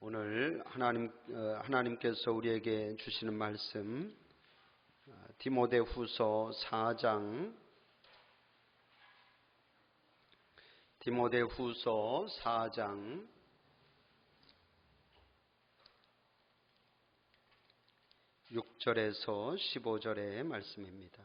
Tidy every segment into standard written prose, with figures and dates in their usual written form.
오늘 하나님께서 우리에게 주시는 말씀 디모데후서 4장 6절에서 15절의 말씀입니다.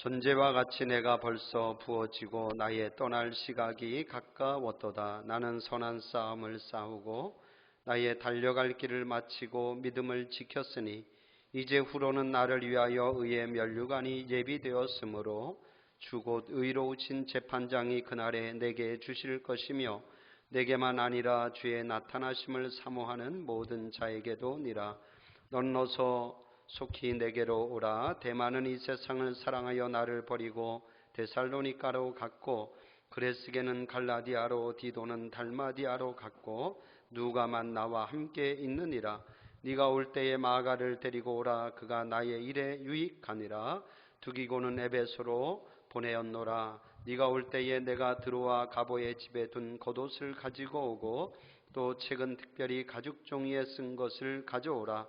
전제와 같이 내가 벌써 부어지고 나의 떠날 시각이 가까웠도다. 나는 선한 싸움을 싸우고 나의 달려갈 길을 마치고 믿음을 지켰으니 이제 후로는 나를 위하여 의의 면류관이 예비되었으므로 주 곧 의로우신 재판장이 그날에 내게 주실 것이며 내게만 아니라 주의 나타나심을 사모하는 모든 자에게도 니라. 넌 어서 속히 내게로 오라. 데마는 이 세상을 사랑하여 나를 버리고 데살로니가로 갔고 그레스게는 갈라디아로 디도는 달마디아로 갔고 누가만 나와 함께 있느니라. 네가 올 때에 마가를 데리고 오라. 그가 나의 일에 유익하니라. 두기고는 에베소로 보내었노라. 네가 올 때에 내가 드로아 가보의 집에 둔 겉옷을 가지고 오고 또 책은 특별히 가죽 종이에 쓴 것을 가져오라.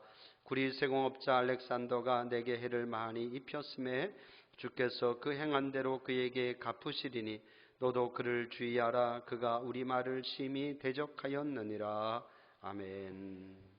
구리 세공업자 알렉산더가 내게 해를 많이 입혔음에 주께서 그 행한 대로 그에게 갚으시리니 너도 그를 주의하라. 그가 우리 말을 심히 대적하였느니라. 아멘.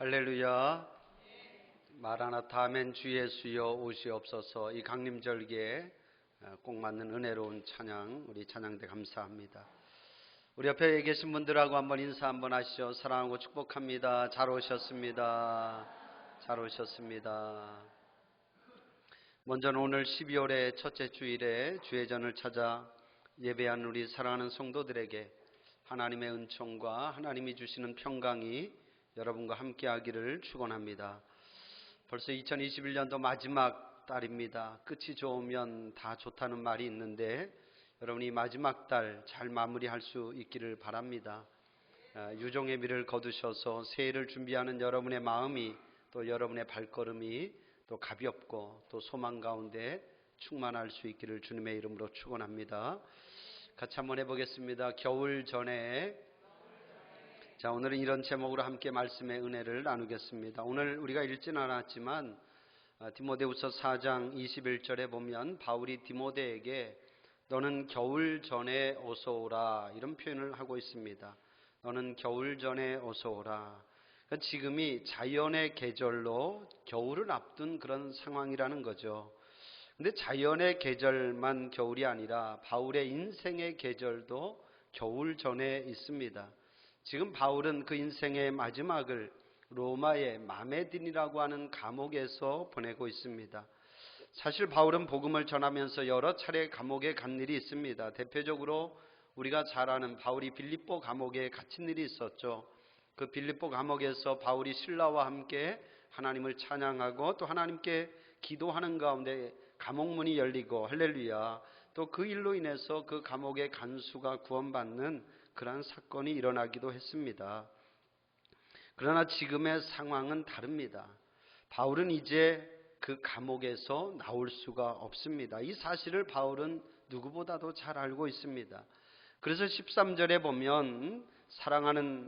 할렐루야. 마라나타 아멘 주 예수여 오시옵소서. 이 강림절기에 꼭 맞는 은혜로운 찬양, 우리 찬양대 감사합니다. 우리 옆에 계신 분들하고 한번 인사 한번 하시죠. 사랑하고 축복합니다. 잘 오셨습니다. 잘 오셨습니다. 먼저는 오늘 12월의 첫째 주일에 주의전을 찾아 예배한 우리 사랑하는 성도들에게 하나님의 은총과 하나님이 주시는 평강이 여러분과 함께 하기를 축원합니다. 벌써 2021년도 마지막 달입니다. 끝이 좋으면 다 좋다는 말이 있는데 여러분이 마지막 달 잘 마무리할 수 있기를 바랍니다. 유종의 미를 거두셔서 새해를 준비하는 여러분의 마음이 또 여러분의 발걸음이 또 가볍고 또 소망 가운데 충만할 수 있기를 주님의 이름으로 축원합니다. 같이 한번 해보겠습니다. 겨울 전에. 자, 오늘은 이런 제목으로 함께 말씀의 은혜를 나누겠습니다. 오늘 우리가 읽지는 않았지만 디모데후서 4장 21절에 보면 바울이 디모데에게 너는 겨울 전에 어서 오라 이런 표현을 하고 있습니다. 너는 겨울 전에 어서 오라. 그러니까 지금이 자연의 계절로 겨울을 앞둔 그런 상황이라는 거죠. 근데 자연의 계절만 겨울이 아니라 바울의 인생의 계절도 겨울 전에 있습니다. 지금 바울은 그 인생의 마지막을 로마의 마메딘이라고 하는 감옥에서 보내고 있습니다. 사실 바울은 복음을 전하면서 여러 차례 감옥에 간 일이 있습니다. 대표적으로 우리가 잘 아는 바울이 빌립보 감옥에 갇힌 일이 있었죠. 그 빌립보 감옥에서 바울이 신라와 함께 하나님을 찬양하고 또 하나님께 기도하는 가운데 감옥문이 열리고 할렐루야, 또 그 일로 인해서 그 감옥의 간수가 구원받는 그러한 사건이 일어나기도 했습니다. 그러나 지금의 상황은 다릅니다. 바울은 이제 그 감옥에서 나올 수가 없습니다. 이 사실을 바울은 누구보다도 잘 알고 있습니다. 그래서 13절에 보면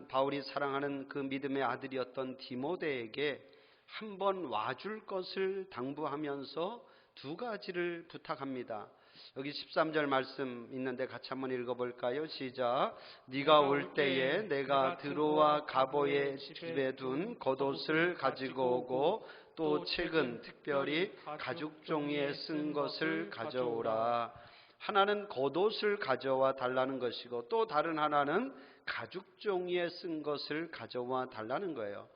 바울이 사랑하는 그 믿음의 아들이었던 디모데에게 한번 와줄 것을 당부하면서 두 가지를 부탁합니다. 여기 13절 말씀 있는데 같이 한번 읽어볼까요? 시작. 네가 올 때에 내가 드로와 가보의 집에 둔 겉옷을 가지고 오고 또 책은 특별히 가죽 종이에 쓴 것을 가져오라. 하나는 겉옷을 가져와 달라는 것이고 또 다른 하나는 가죽 종이에 쓴 것을 가져와 달라는 거예요.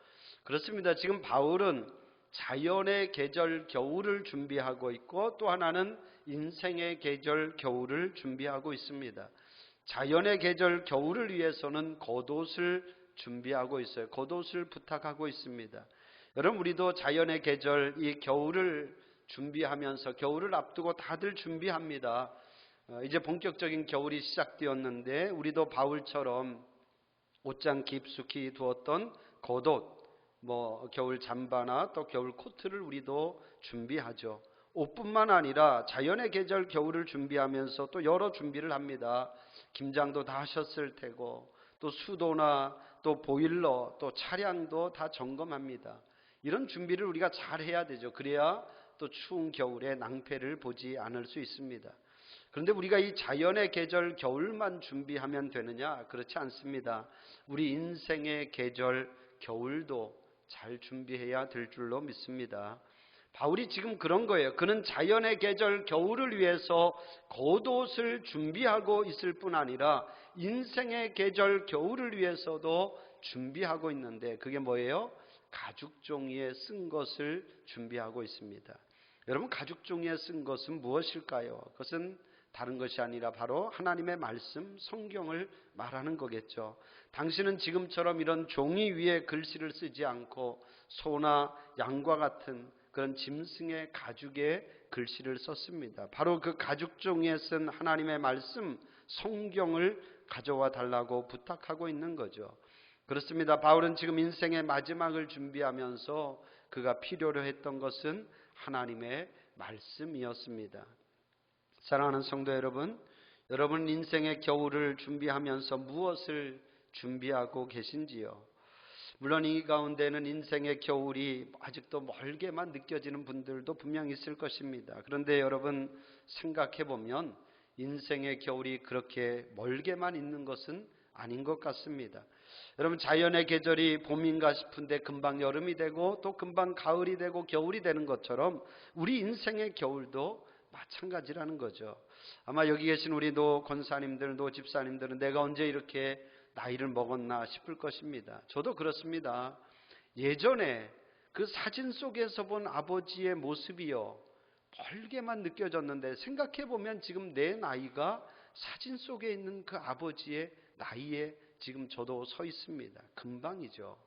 그렇습니다. 지금 바울은 자연의 계절 겨울을 준비하고 있고 또 하나는 인생의 계절 겨울을 준비하고 있습니다. 자연의 계절 겨울을 위해서는 겉옷을 준비하고 있어요. 겉옷을 부탁하고 있습니다. 여러분, 우리도 자연의 계절 이 겨울을 준비하면서 겨울을 앞두고 다들 준비합니다. 이제 본격적인 겨울이 시작되었는데 우리도 바울처럼 옷장 깊숙이 두었던 겉옷, 겨울 잠바나 또 겨울 코트를 우리도 준비하죠. 옷뿐만 아니라 자연의 계절 겨울을 준비하면서 또 여러 준비를 합니다. 김장도 다 하셨을 테고 또 수도나 또 보일러 또 차량도 다 점검합니다. 이런 준비를 우리가 잘 해야 되죠. 그래야 또 추운 겨울에 낭패를 보지 않을 수 있습니다. 그런데 우리가 이 자연의 계절 겨울만 준비하면 되느냐? 그렇지 않습니다. 우리 인생의 계절 겨울도 잘 준비해야 될 줄로 믿습니다. 바울이 지금 그런 거예요. 그는 자연의 계절 겨울을 위해서 겉옷을 준비하고 있을 뿐 아니라 인생의 계절 겨울을 위해서도 준비하고 있는데 그게 뭐예요? 가죽 종이에 쓴 것을 준비하고 있습니다. 여러분, 가죽 종이에 쓴 것은 무엇일까요? 그것은 다른 것이 아니라 바로 하나님의 말씀, 성경을 말하는 거겠죠. 당신은 지금처럼 이런 종이 위에 글씨를 쓰지 않고 소나 양과 같은 그런 짐승의 가죽에 글씨를 썼습니다. 바로 그 가죽 종이에 쓴 하나님의 말씀, 성경을 가져와 달라고 부탁하고 있는 거죠. 그렇습니다. 바울은 지금 인생의 마지막을 준비하면서 그가 필요로 했던 것은 하나님의 말씀이었습니다. 사랑하는 성도 여러분, 여러분 인생의 겨울을 준비하면서 무엇을 준비하고 계신지요? 물론 이 가운데는 인생의 겨울이 아직도 멀게만 느껴지는 분들도 분명히 있을 것입니다. 그런데 여러분 생각해 보면 인생의 겨울이 그렇게 멀게만 있는 것은 아닌 것 같습니다. 여러분, 자연의 계절이 봄인가 싶은데 금방 여름이 되고 또 금방 가을이 되고 겨울이 되는 것처럼 우리 인생의 겨울도 마찬가지라는 거죠. 아마 여기 계신 우리 노 권사님들, 노 집사님들은 내가 언제 이렇게 나이를 먹었나 싶을 것입니다. 저도 그렇습니다. 예전에 그 사진 속에서 본 아버지의 모습이요, 멀게만 느껴졌는데 생각해보면 지금 내 나이가 사진 속에 있는 그 아버지의 나이에 지금 저도 서 있습니다. 금방이죠.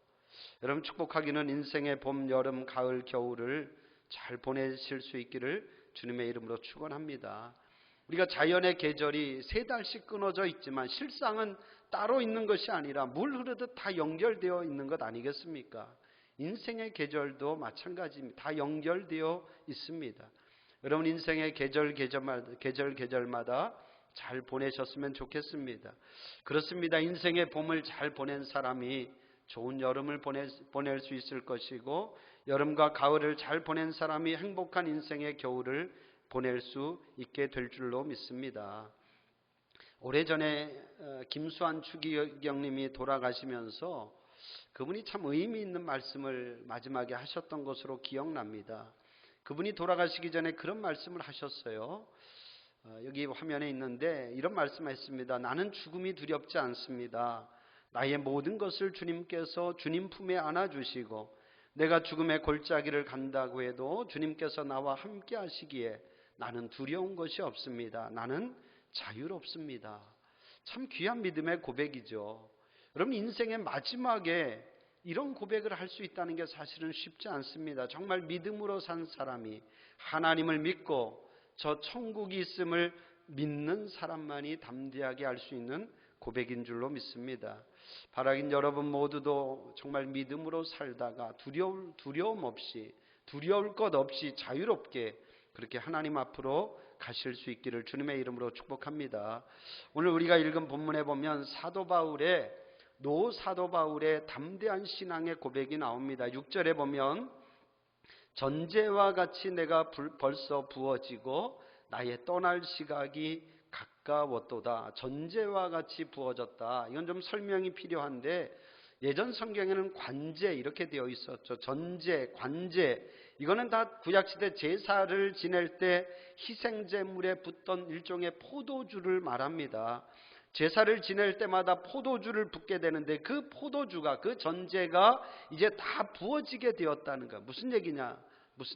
여러분, 축복하기는 인생의 봄, 여름, 가을, 겨울을 잘 보내실 수 있기를 주님의 이름으로 축원합니다. 우리가 자연의 계절이 3달씩 끊어져 있지만 실상은 따로 있는 것이 아니라 물 흐르듯 다 연결되어 있는 것 아니겠습니까? 인생의 계절도 마찬가지입니다. 다 연결되어 있습니다. 여러분, 인생의 계절마다 잘 보내셨으면 좋겠습니다. 그렇습니다. 인생의 봄을 잘 보낸 사람이 좋은 여름을 보낼 수 있을 것이고, 여름과 가을을 잘 보낸 사람이 행복한 인생의 겨울을 보낼 수 있게 될 줄로 믿습니다. 오래전에 김수환 추기경님이 돌아가시면서 그분이 참 의미 있는 말씀을 마지막에 하셨던 것으로 기억납니다. 그분이 돌아가시기 전에 그런 말씀을 하셨어요. 여기 화면에 있는데 이런 말씀을 했습니다. 나는 죽음이 두렵지 않습니다. 나의 모든 것을 주님께서 주님 품에 안아주시고 내가 죽음의 골짜기를 간다고 해도 주님께서 나와 함께 하시기에 나는 두려운 것이 없습니다. 나는 자유롭습니다. 참 귀한 믿음의 고백이죠. 여러분, 인생의 마지막에 이런 고백을 할 수 있다는 게 사실은 쉽지 않습니다. 정말 믿음으로 산 사람이, 하나님을 믿고 저 천국이 있음을 믿는 사람만이 담대하게 할 수 있는 고백인 줄로 믿습니다. 바라긴 여러분 모두도 정말 믿음으로 살다가 두려움 없이, 두려울 것 없이 자유롭게 그렇게 하나님 앞으로 가실 수 있기를 주님의 이름으로 축복합니다. 오늘 우리가 읽은 본문에 보면 사도 바울의 담대한 신앙의 고백이 나옵니다. 6절에 보면 전제와 같이 내가 벌써 부어지고 나의 떠날 시각이 가까웠도다. 전제와 같이 부어졌다. 이건 좀 설명이 필요한데 예전 성경에는 관제 이렇게 되어 있었죠. 전제, 관제, 이거는 다 구약시대 제사를 지낼 때 희생제물에 붓던 일종의 포도주를 말합니다. 제사를 지낼 때마다 포도주를 붓게 되는데 그 포도주가, 그 전제가 이제 다 부어지게 되었다는 거야. 무슨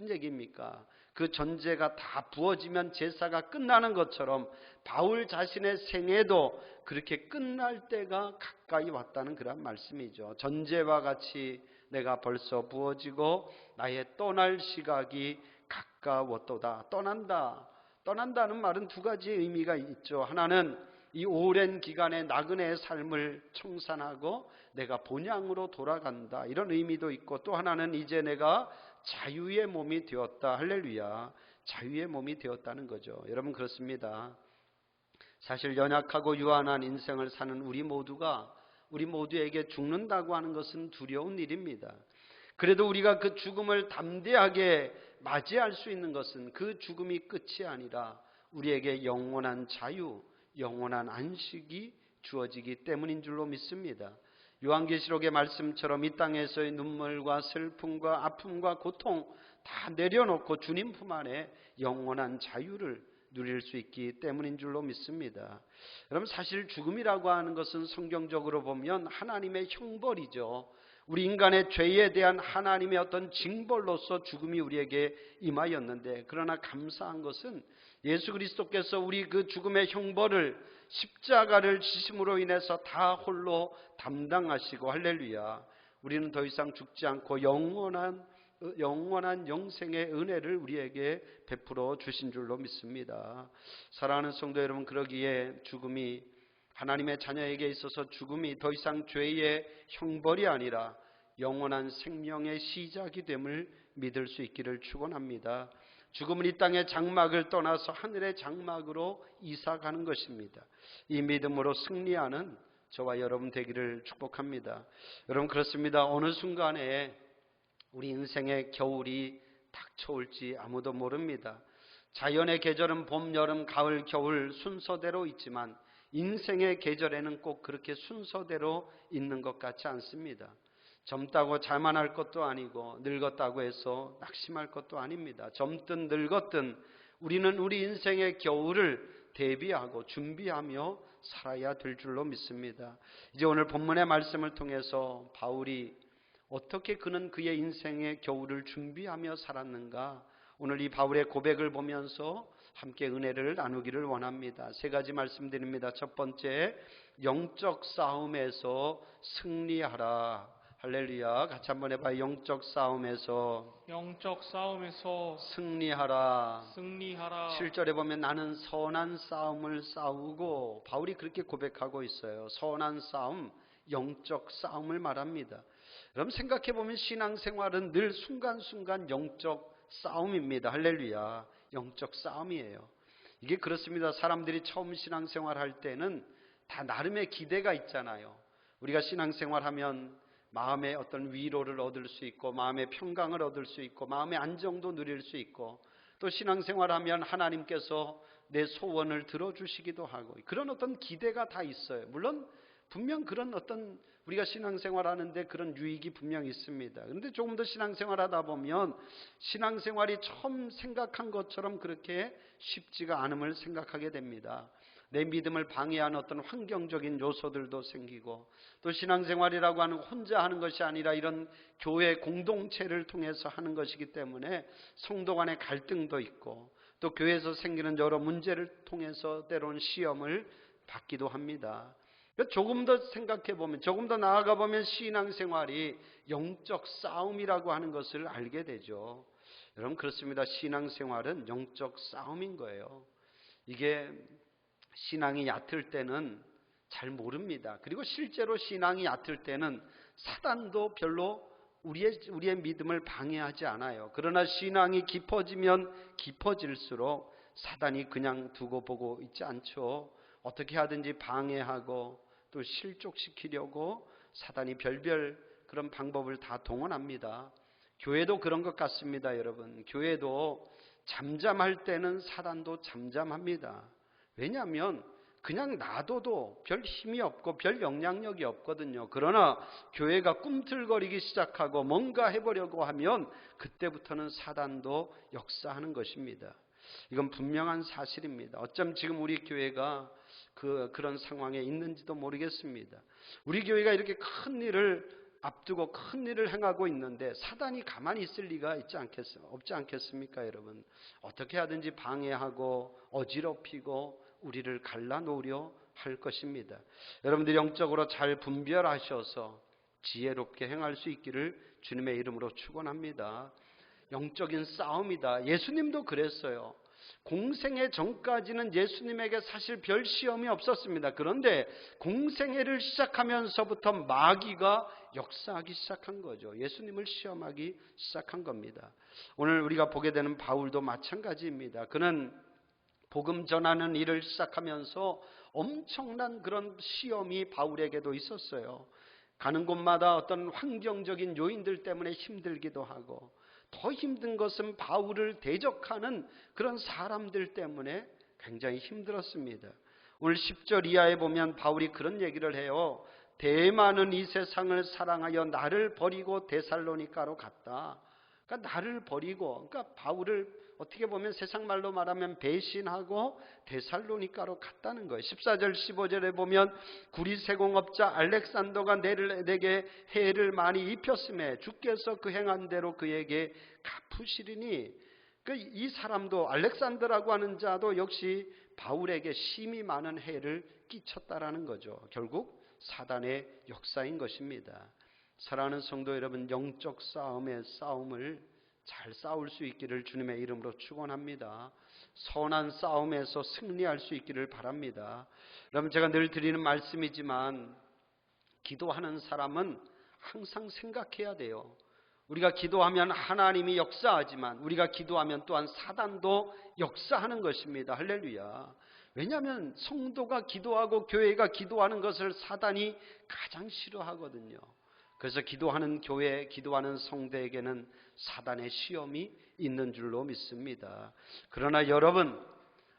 얘기입니까? 그 전제가 다 부어지면 제사가 끝나는 것처럼 바울 자신의 생애도 그렇게 끝날 때가 가까이 왔다는 그런 말씀이죠. 전제와 같이 내가 벌써 부어지고 나의 떠날 시각이 가까웠도다. 떠난다는 말은 두 가지 의미가 있죠. 하나는 이 오랜 기간의 나그네의 삶을 청산하고 내가 본향으로 돌아간다, 이런 의미도 있고, 또 하나는 이제 내가 자유의 몸이 되었다. 할렐루야. 자유의 몸이 되었다는 거죠. 여러분, 그렇습니다. 사실 연약하고 유한한 인생을 사는 우리 모두에게 죽는다고 하는 것은 두려운 일입니다. 그래도 우리가 그 죽음을 담대하게 맞이할 수 있는 것은 그 죽음이 끝이 아니라 우리에게 영원한 자유, 영원한 안식이 주어지기 때문인 줄로 믿습니다. 요한계시록의 말씀처럼 이 땅에서의 눈물과 슬픔과 아픔과 고통 다 내려놓고 주님 품 안에 영원한 자유를 누릴 수 있기 때문인 줄로 믿습니다. 여러분, 사실 죽음이라고 하는 것은 성경적으로 보면 하나님의 형벌이죠. 우리 인간의 죄에 대한 하나님의 어떤 징벌로서 죽음이 우리에게 임하였는데, 그러나 감사한 것은 예수 그리스도께서 우리 그 죽음의 형벌을, 십자가를 지심으로 인해서 다 홀로 담당하시고, 할렐루야, 우리는 더 이상 죽지 않고 영원한 영생의 은혜를 우리에게 베풀어 주신 줄로 믿습니다. 사랑하는 성도 여러분, 그러기에 죽음이, 하나님의 자녀에게 있어서 죽음이 더 이상 죄의 형벌이 아니라 영원한 생명의 시작이 됨을 믿을 수 있기를 축원합니다. 죽음은 이 땅의 장막을 떠나서 하늘의 장막으로 이사가는 것입니다. 이 믿음으로 승리하는 저와 여러분 되기를 축복합니다. 여러분, 그렇습니다. 어느 순간에 우리 인생의 겨울이 닥쳐올지 아무도 모릅니다. 자연의 계절은 봄, 여름, 가을, 겨울 순서대로 있지만 인생의 계절에는 꼭 그렇게 순서대로 있는 것 같지 않습니다. 젊다고 자만할 것도 아니고 늙었다고 해서 낙심할 것도 아닙니다. 젊든 늙었든 우리는 우리 인생의 겨울을 대비하고 준비하며 살아야 될 줄로 믿습니다. 이제 오늘 본문의 말씀을 통해서 바울이 어떻게 그는 그의 인생의 겨울을 준비하며 살았는가, 오늘 이 바울의 고백을 보면서 함께 은혜를 나누기를 원합니다. 세 가지 말씀드립니다. 첫 번째, 영적 싸움에서 승리하라. 할렐루야. 같이 한번 해봐요. 영적 싸움에서 승리하라. 7절에 보면 나는 선한 싸움을 싸우고, 바울이 그렇게 고백하고 있어요. 선한 싸움, 영적 싸움을 말합니다. 여러분 생각해 보면 신앙생활은 늘 순간순간 영적 싸움입니다. 할렐루야. 영적 싸움이에요. 이게 그렇습니다. 사람들이 처음 신앙생활 할 때는 다 나름의 기대가 있잖아요. 우리가 신앙생활하면 마음의 어떤 위로를 얻을 수 있고, 마음의 평강을 얻을 수 있고, 마음의 안정도 누릴 수 있고, 또 신앙생활하면 하나님께서 내 소원을 들어주시기도 하고, 그런 어떤 기대가 다 있어요. 물론 분명 그런 어떤 우리가 신앙생활하는데 그런 유익이 분명히 있습니다. 그런데 조금 더 신앙생활하다 보면 신앙생활이 처음 생각한 것처럼 그렇게 쉽지가 않음을 생각하게 됩니다. 내 믿음을 방해하는 어떤 환경적인 요소들도 생기고, 또 신앙생활이라고 하는 혼자 하는 것이 아니라 이런 교회 공동체를 통해서 하는 것이기 때문에 성도 간의 갈등도 있고, 또 교회에서 생기는 여러 문제를 통해서 때로는 시험을 받기도 합니다. 조금 더 생각해 보면, 조금 더 나아가 보면 신앙생활이 영적 싸움이라고 하는 것을 알게 되죠. 여러분 그렇습니다. 신앙생활은 영적 싸움인 거예요. 이게 신앙이 얕을 때는 잘 모릅니다. 그리고 실제로 신앙이 얕을 때는 사단도 별로 우리의 믿음을 방해하지 않아요. 그러나 신앙이 깊어지면 깊어질수록 사단이 그냥 두고 보고 있지 않죠. 어떻게 하든지 방해하고 또 실족시키려고 사단이 별별 그런 방법을 다 동원합니다. 교회도 그런 것 같습니다. 여러분, 교회도 잠잠할 때는 사단도 잠잠합니다. 왜냐하면 그냥 놔둬도 별 힘이 없고 별 영향력이 없거든요. 그러나 교회가 꿈틀거리기 시작하고 뭔가 해보려고 하면 그때부터는 사단도 역사하는 것입니다. 이건 분명한 사실입니다. 어쩜 지금 우리 교회가 그런 상황에 있는지도 모르겠습니다. 우리 교회가 이렇게 큰 일을 앞두고 큰 일을 행하고 있는데 사단이 가만히 있을 리가 없지 않겠습니까, 여러분? 어떻게 하든지 방해하고 어지럽히고 우리를 갈라놓으려 할 것입니다. 여러분들이 영적으로 잘 분별하셔서 지혜롭게 행할 수 있기를 주님의 이름으로 축원합니다. 영적인 싸움이다. 예수님도 그랬어요. 공생애 전까지는 예수님에게 사실 별 시험이 없었습니다. 그런데 공생애를 시작하면서부터 마귀가 역사하기 시작한 거죠. 예수님을 시험하기 시작한 겁니다. 오늘 우리가 보게 되는 바울도 마찬가지입니다. 그는 복음 전하는 일을 시작하면서 엄청난 그런 시험이 바울에게도 있었어요. 가는 곳마다 어떤 환경적인 요인들 때문에 힘들기도 하고, 더 힘든 것은 바울을 대적하는 그런 사람들 때문에 굉장히 힘들었습니다. 오늘 10절 이하에 보면 바울이 그런 얘기를 해요. 대마는 이 세상을 사랑하여 나를 버리고 데살로니가로 갔다. 그러니까 나를 버리고, 그러니까 바울을 어떻게 보면 세상 말로 말하면 배신하고 데살로니가로 갔다는 거예요. 14절 15절에 보면 구리세공업자 알렉산더가 내게 해를 많이 입혔음에 주께서 그 행한 대로 그에게 갚으시리니, 이 사람도 알렉산더라고 하는 자도 역시 바울에게 심히 많은 해를 끼쳤다라는 거죠. 결국 사단의 역사인 것입니다. 사랑하는 성도 여러분, 영적 싸움의 싸움을 잘 싸울 수 있기를 주님의 이름으로 축원합니다. 선한 싸움에서 승리할 수 있기를 바랍니다. 여러분, 제가 늘 드리는 말씀이지만 기도하는 사람은 항상 생각해야 돼요. 우리가 기도하면 하나님이 역사하지만 우리가 기도하면 또한 사단도 역사하는 것입니다. 할렐루야. 왜냐하면 성도가 기도하고 교회가 기도하는 것을 사단이 가장 싫어하거든요. 그래서 기도하는 교회, 기도하는 성도에게는 사단의 시험이 있는 줄로 믿습니다. 그러나 여러분,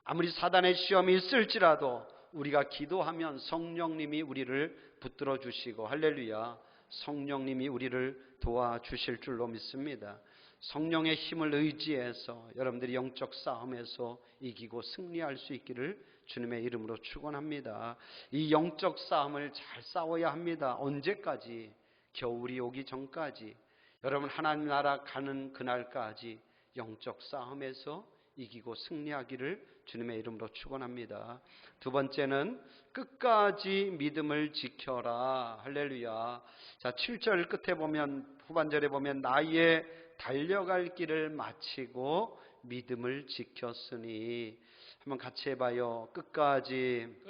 아무리 사단의 시험이 있을지라도 우리가 기도하면 성령님이 우리를 붙들어 주시고, 할렐루야, 성령님이 우리를 도와주실 줄로 믿습니다. 성령의 힘을 의지해서 여러분들이 영적 싸움에서 이기고 승리할 수 있기를 주님의 이름으로 축원합니다. 이 영적 싸움을 잘 싸워야 합니다. 언제까지? 겨울이 오기 전까지, 여러분 하나님 나라 가는 그날까지 영적 싸움에서 이기고 승리하기를 주님의 이름으로 축원합니다. 두 번째는 끝까지 믿음을 지켜라. 할렐루야. 자, 7절 끝에 보면, 후반절에 보면 나의 달려갈 길을 마치고 믿음을 지켰으니, 한번 같이 해봐요. 끝까지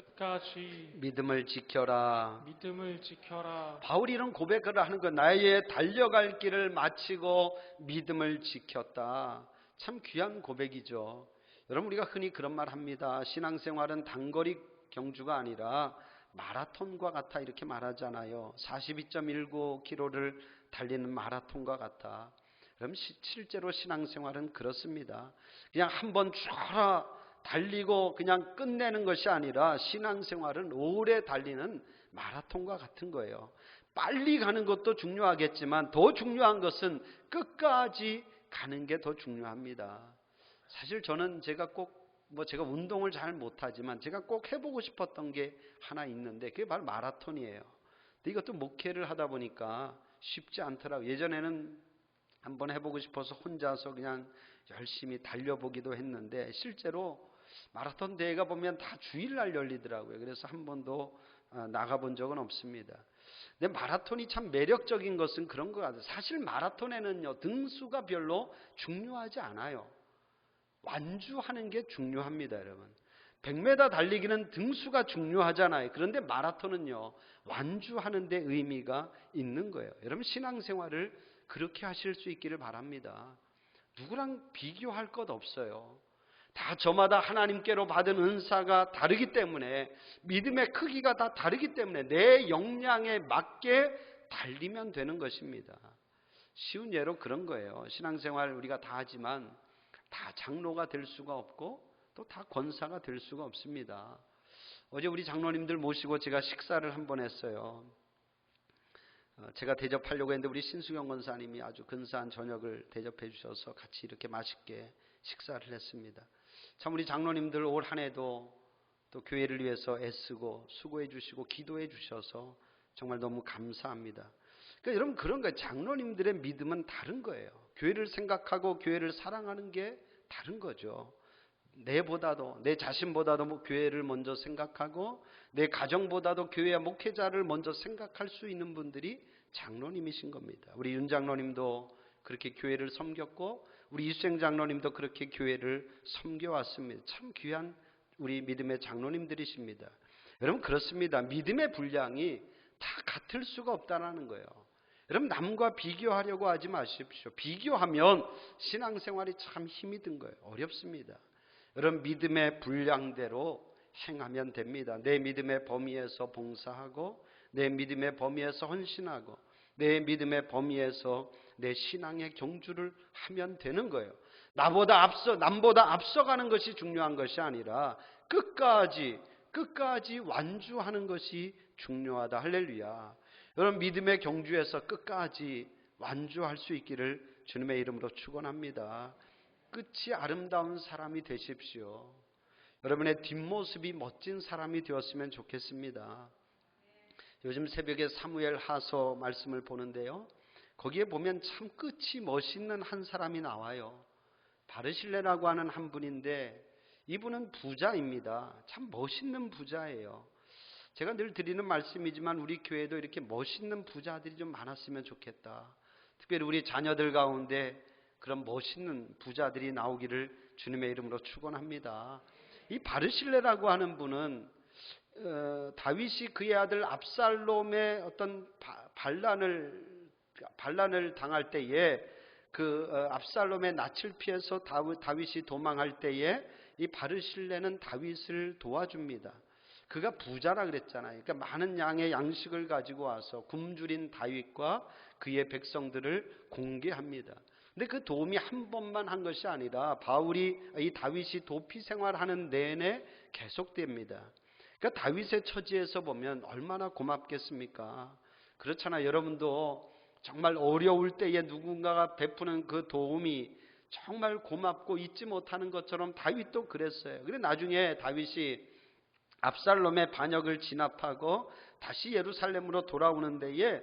믿음을 지켜라. 믿음을 지켜라. 바울이 이런 고백을 하는 거, 나의 달려갈 길을 마치고 믿음을 지켰다. 참 귀한 고백이죠. 여러분, 우리가 흔히 그런 말 합니다. 신앙생활은 단거리 경주가 아니라 마라톤과 같아, 이렇게 말하잖아요. 42.19km를 달리는 마라톤과 같아. 그럼 실제로 신앙생활은 그렇습니다. 그냥 한번 쭉 달리고 그냥 끝내는 것이 아니라 신앙생활은 오래 달리는 마라톤과 같은 거예요. 빨리 가는 것도 중요하겠지만 더 중요한 것은 끝까지 가는 게 더 중요합니다. 사실 저는 제가 운동을 잘 못하지만 제가 꼭 해보고 싶었던 게 하나 있는데, 그게 바로 마라톤이에요. 근데 이것도 목회를 하다 보니까 쉽지 않더라고요. 예전에는 한번 해보고 싶어서 혼자서 그냥 열심히 달려보기도 했는데, 실제로 마라톤 대회가 보면 다 주일날 열리더라고요. 그래서 한 번도 나가본 적은 없습니다. 근데 마라톤이 참 매력적인 것은 그런 것 같아요. 사실 마라톤에는요, 등수가 별로 중요하지 않아요. 완주하는 게 중요합니다, 여러분. 100m 달리기는 등수가 중요하잖아요. 그런데 마라톤은요, 완주하는 데 의미가 있는 거예요. 여러분, 신앙생활을 그렇게 하실 수 있기를 바랍니다. 누구랑 비교할 것 없어요. 다 저마다 하나님께로 받은 은사가 다르기 때문에, 믿음의 크기가 다 다르기 때문에 내 역량에 맞게 달리면 되는 것입니다. 쉬운 예로 그런 거예요. 신앙생활 우리가 다 하지만 다 장로가 될 수가 없고 또 다 권사가 될 수가 없습니다. 어제 우리 장로님들 모시고 제가 식사를 한번 했어요. 제가 대접하려고 했는데 우리 신수경 권사님이 아주 근사한 저녁을 대접해 주셔서 같이 이렇게 맛있게 식사를 했습니다. 참 우리 장로님들 올 한 해도 또 교회를 위해서 애쓰고 수고해 주시고 기도해 주셔서 정말 너무 감사합니다. 그러니까 여러분, 그런 거예요. 장로님들의 믿음은 다른 거예요. 교회를 생각하고 교회를 사랑하는 게 다른 거죠. 내보다도, 내 자신보다도 교회를 먼저 생각하고 내 가정보다도 교회와 목회자를 먼저 생각할 수 있는 분들이 장로님이신 겁니다. 우리 윤 장로님도 그렇게 교회를 섬겼고 우리 이수생 장로님도 그렇게 교회를 섬겨왔습니다. 참 귀한 우리 믿음의 장로님들이십니다. 여러분, 그렇습니다. 믿음의 분량이 다 같을 수가 없다는 거예요. 여러분, 남과 비교하려고 하지 마십시오. 비교하면 신앙생활이 참 힘이 든 거예요. 어렵습니다. 여러분, 믿음의 분량대로 행하면 됩니다. 내 믿음의 범위에서 봉사하고 내 믿음의 범위에서 헌신하고 내 믿음의 범위에서 내 신앙의 경주를 하면 되는 거예요. 남보다 앞서가는 것이 중요한 것이 아니라 끝까지 완주하는 것이 중요하다. 할렐루야. 여러분, 믿음의 경주에서 끝까지 완주할 수 있기를 주님의 이름으로 축원합니다. 끝이 아름다운 사람이 되십시오. 여러분의 뒷모습이 멋진 사람이 되었으면 좋겠습니다. 요즘 새벽에 사무엘 하서 말씀을 보는데요, 거기에 보면 참 끝이 멋있는 한 사람이 나와요. 바르실레라고 하는 한 분인데 이분은 부자입니다. 참 멋있는 부자예요. 제가 늘 드리는 말씀이지만 우리 교회도 이렇게 멋있는 부자들이 좀 많았으면 좋겠다. 특별히 우리 자녀들 가운데 그런 멋있는 부자들이 나오기를 주님의 이름으로 축원합니다. 이 바르실레라고 하는 분은 다윗이 그의 아들 압살롬의 어떤 반란을 당할 때에 압살롬의 낯을 피해서 다윗이 도망할 때에 이 바르실레는 다윗을 도와줍니다. 그가 부자라 그랬잖아요. 그러니까 많은 양의 양식을 가지고 와서 굶주린 다윗과 그의 백성들을 공개합니다. 근데 그 도움이 한 번만 한 것이 아니라 이 다윗이 도피 생활하는 내내 계속됩니다. 그러니까 다윗의 처지에서 보면 얼마나 고맙겠습니까? 그렇잖아요. 여러분도 정말 어려울 때에 누군가가 베푸는 그 도움이 정말 고맙고 잊지 못하는 것처럼 다윗도 그랬어요. 그래 나중에 다윗이 압살롬의 반역을 진압하고 다시 예루살렘으로 돌아오는 데에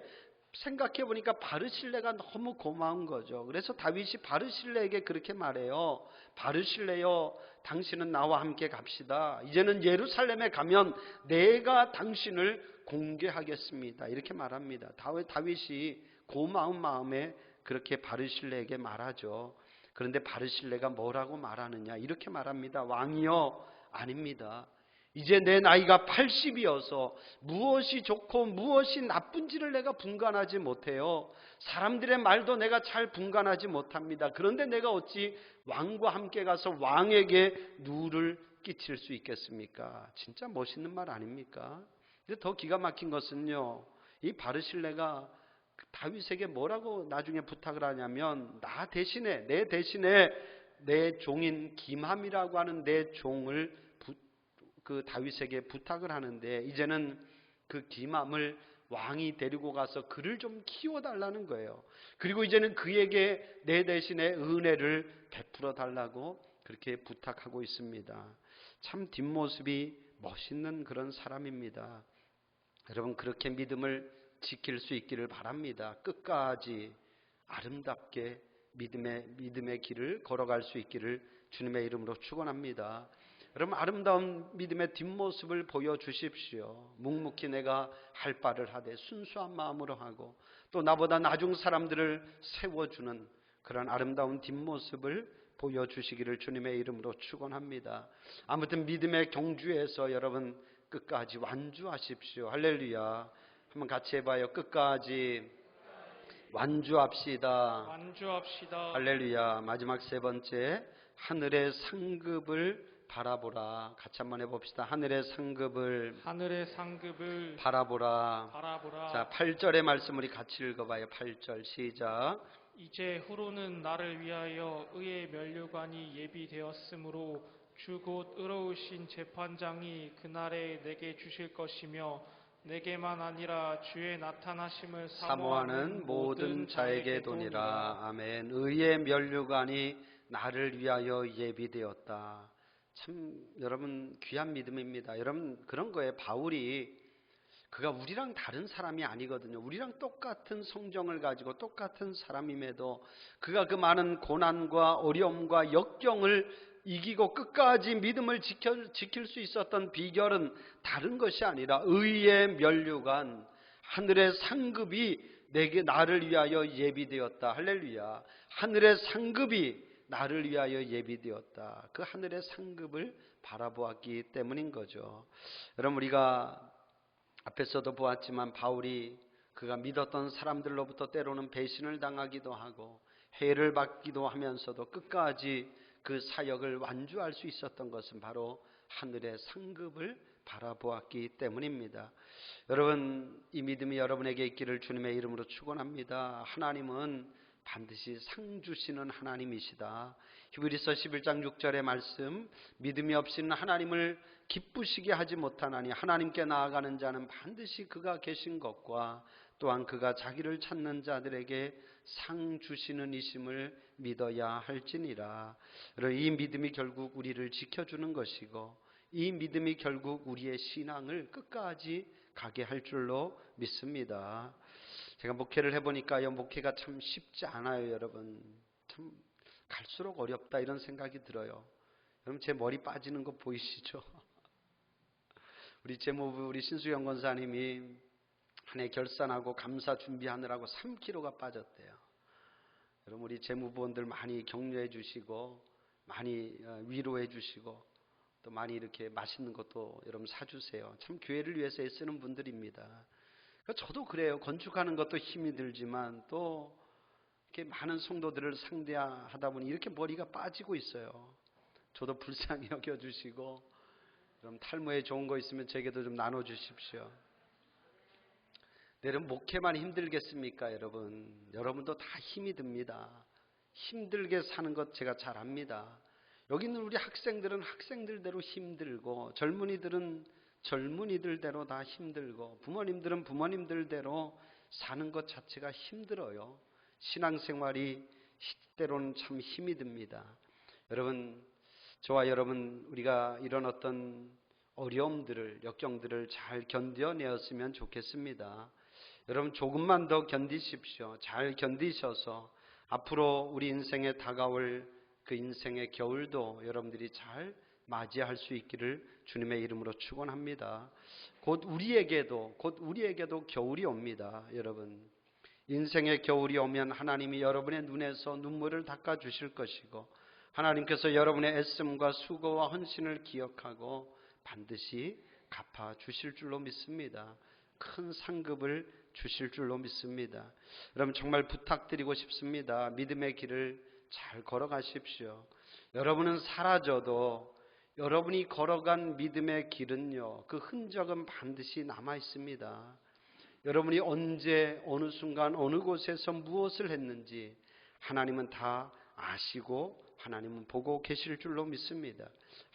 생각해 보니까 바르실레가 너무 고마운 거죠. 그래서 다윗이 바르실레에게 그렇게 말해요. 바르실레요, 당신은 나와 함께 갑시다. 이제는 예루살렘에 가면 내가 당신을 공개하겠습니다. 이렇게 말합니다. 다윗이 고마운 마음에 그렇게 바르실레에게 말하죠. 그런데 바르실레가 뭐라고 말하느냐? 이렇게 말합니다. 왕이요, 아닙니다. 이제 내 나이가 80이어서 무엇이 좋고 무엇이 나쁜지를 내가 분간하지 못해요. 사람들의 말도 내가 잘 분간하지 못합니다. 그런데 내가 어찌 왕과 함께 가서 왕에게 누를 끼칠 수 있겠습니까? 진짜 멋있는 말 아닙니까? 근데 더 기가 막힌 것은요, 이 바르실레가 다윗에게 뭐라고 나중에 부탁을 하냐면, 내 대신에 내 종인 김함이라고 하는 내 종을 그 다윗에게 부탁을 하는데, 이제는 그 김함을 왕이 데리고 가서 그를 좀 키워달라는 거예요. 그리고 이제는 그에게 내 대신에 은혜를 베풀어 달라고 그렇게 부탁하고 있습니다. 참 뒷모습이 멋있는 그런 사람입니다. 여러분, 그렇게 믿음을 지킬 수 있기를 바랍니다. 끝까지 아름답게 믿음의 길을 걸어갈 수 있기를 주님의 이름으로 축원합니다. 여러분, 아름다운 믿음의 뒷모습을 보여주십시오. 묵묵히 내가 할 바를 하되 순수한 마음으로 하고 또 나보다 나중 사람들을 세워주는 그런 아름다운 뒷모습을 보여주시기를 주님의 이름으로 축원합니다. 아무튼 믿음의 경주에서 여러분 끝까지 완주하십시오. 할렐루야. 한번 같이 해봐요. 끝까지 완주합시다. 할렐루야. 마지막 세 번째, 하늘의 상급을 바라보라. 같이 한번 해봅시다. 하늘의 상급을 바라보라. 자, 8절의 말씀 우리 같이 읽어봐요. 8절 시작. 이제 후로는 나를 위하여 의의 면류관이 예비되었으므로 주 곧 의로우신 재판장이 그날에 내게 주실 것이며 내게만 아니라 주의 나타나심을 사모하는 모든 자에게 도니라. 아멘. 의의 면류관이 나를 위하여 예비되었다. 참 여러분 귀한 믿음입니다. 여러분 그런 거예요. 바울이 그가 우리랑 다른 사람이 아니거든요. 우리랑 똑같은 성정을 가지고 똑같은 사람임에도 그가 그 많은 고난과 어려움과 역경을 이기고 끝까지 믿음을 지킬 수 있었던 비결은 다른 것이 아니라 의의 면류관, 하늘의 상급이 나를 위하여 예비되었다. 할렐루야. 하늘의 상급이 나를 위하여 예비되었다. 그 하늘의 상급을 바라보았기 때문인 거죠. 여러분 우리가 앞에서도 보았지만 바울이 그가 믿었던 사람들로부터 때로는 배신을 당하기도 하고 해를 받기도 하면서도 끝까지 그 사역을 완주할 수 있었던 것은 바로 하늘의 상급을 바라보았기 때문입니다. 여러분 이 믿음이 여러분에게 있기를 주님의 이름으로 축원합니다. 하나님은 반드시 상 주시는 하나님이시다. 히브리서 11장 6절의 말씀, 믿음이 없이는 하나님을 기쁘시게 하지 못하나니 하나님께 나아가는 자는 반드시 그가 계신 것과 또한 그가 자기를 찾는 자들에게 상 주시는 이심을 믿어야 할지니라. 이 믿음이 결국 우리를 지켜주는 것이고 이 믿음이 결국 우리의 신앙을 끝까지 가게 할 줄로 믿습니다. 제가 목회를 해보니까요, 목회가 참 쉽지 않아요. 여러분 참 갈수록 어렵다 이런 생각이 들어요. 여러분 제 머리 빠지는 거 보이시죠? 우리 재무부 우리 신수영 권사님이 한 해 결산하고 감사 준비하느라고 3kg가 빠졌대요. 여러분 우리 재무부원들 많이 격려해 주시고 많이 위로해 주시고 또 많이 이렇게 맛있는 것도 여러분 사주세요. 참 교회를 위해서 애쓰는 분들입니다. 저도 그래요. 건축하는 것도 힘이 들지만 또 이렇게 많은 성도들을 상대하다 보니 이렇게 머리가 빠지고 있어요. 저도 불쌍히 여겨주시고 그럼 탈모에 좋은 거 있으면 제게도 좀 나눠주십시오. 여러분 목회만 힘들겠습니까? 여러분도 다 힘이 듭니다. 힘들게 사는 것 제가 잘 압니다. 여기 있는 우리 학생들은 학생들대로 힘들고 젊은이들은 젊은이들대로 다 힘들고 부모님들은 부모님들대로 사는 것 자체가 힘들어요. 신앙생활이 때로는 참 힘이 듭니다. 여러분, 저와 여러분 우리가 이런 어떤 어려움들을, 역경들을 잘 견뎌내었으면 좋겠습니다. 여러분 조금만 더 견디십시오. 잘 견디셔서 앞으로 우리 인생에 다가올 그 인생의 겨울도 여러분들이 잘 맞이할 수 있기를 주님의 이름으로 축원합니다. 곧 우리에게도 겨울이 옵니다. 여러분, 인생의 겨울이 오면 하나님이 여러분의 눈에서 눈물을 닦아 주실 것이고 하나님께서 여러분의 애씀과 수고와 헌신을 기억하고 반드시 갚아 주실 줄로 믿습니다. 큰 상급을 주실 줄로 믿습니다. 여러분 정말 부탁드리고 싶습니다. 믿음의 길을 잘 걸어가십시오. 여러분은 사라져도 여러분이 걸어간 믿음의 길은요, 그 흔적은 반드시 남아 있습니다. 여러분이 언제 어느 순간 어느 곳에서 무엇을 했는지 하나님은 다 아시고 하나님은 보고 계실 줄로 믿습니다.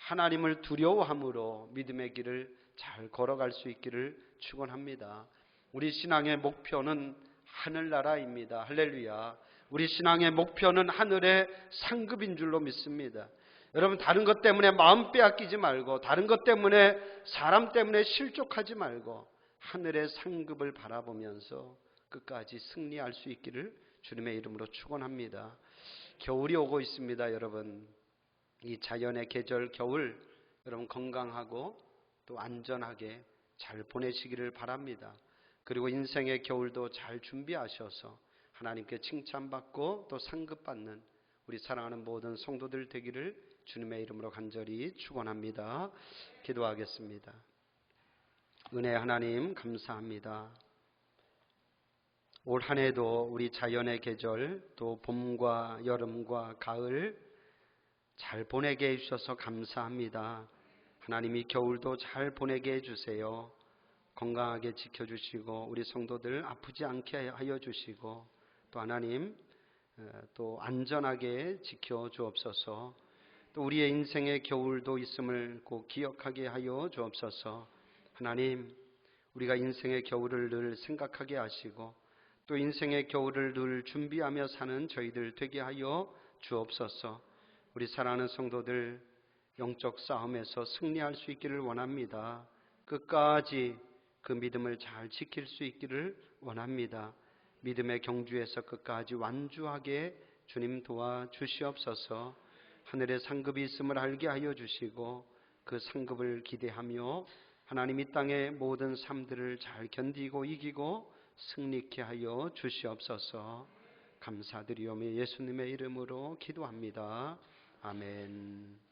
하나님을 두려워함으로 믿음의 길을 잘 걸어갈 수 있기를 축원합니다. 우리 신앙의 목표는 하늘나라입니다. 할렐루야. 우리 신앙의 목표는 하늘의 상급인 줄로 믿습니다. 여러분 다른 것 때문에 마음 빼앗기지 말고 다른 것 때문에 사람 때문에 실족하지 말고 하늘의 상급을 바라보면서 끝까지 승리할 수 있기를 주님의 이름으로 축원합니다. 겨울이 오고 있습니다. 여러분 이 자연의 계절 겨울 여러분 건강하고 또 안전하게 잘 보내시기를 바랍니다. 그리고 인생의 겨울도 잘 준비하셔서 하나님께 칭찬받고 또 상급받는 우리 사랑하는 모든 성도들 되기를 주님의 이름으로 간절히 축원합니다. 기도하겠습니다. 은혜 하나님 감사합니다. 올 한 해도 우리 자연의 계절 또 봄과 여름과 가을 잘 보내게 해주셔서 감사합니다. 하나님이 겨울도 잘 보내게 해주세요. 건강하게 지켜주시고 우리 성도들 아프지 않게 하여 주시고 또 하나님 또 안전하게 지켜주옵소서. 또 우리의 인생의 겨울도 있음을 꼭 기억하게 하여 주옵소서. 하나님 우리가 인생의 겨울을 늘 생각하게 하시고 또 인생의 겨울을 늘 준비하며 사는 저희들 되게 하여 주옵소서. 우리 사랑하는 성도들 영적 싸움에서 승리할 수 있기를 원합니다. 끝까지 그 믿음을 잘 지킬 수 있기를 원합니다. 믿음의 경주에서 끝까지 완주하게 주님 도와주시옵소서. 하늘의 상급이 있음을 알게 하여 주시고 그 상급을 기대하며 하나님 이 땅의 모든 삶들을 잘 견디고 이기고 승리케 하여 주시옵소서. 감사드리오며 예수님의 이름으로 기도합니다. 아멘.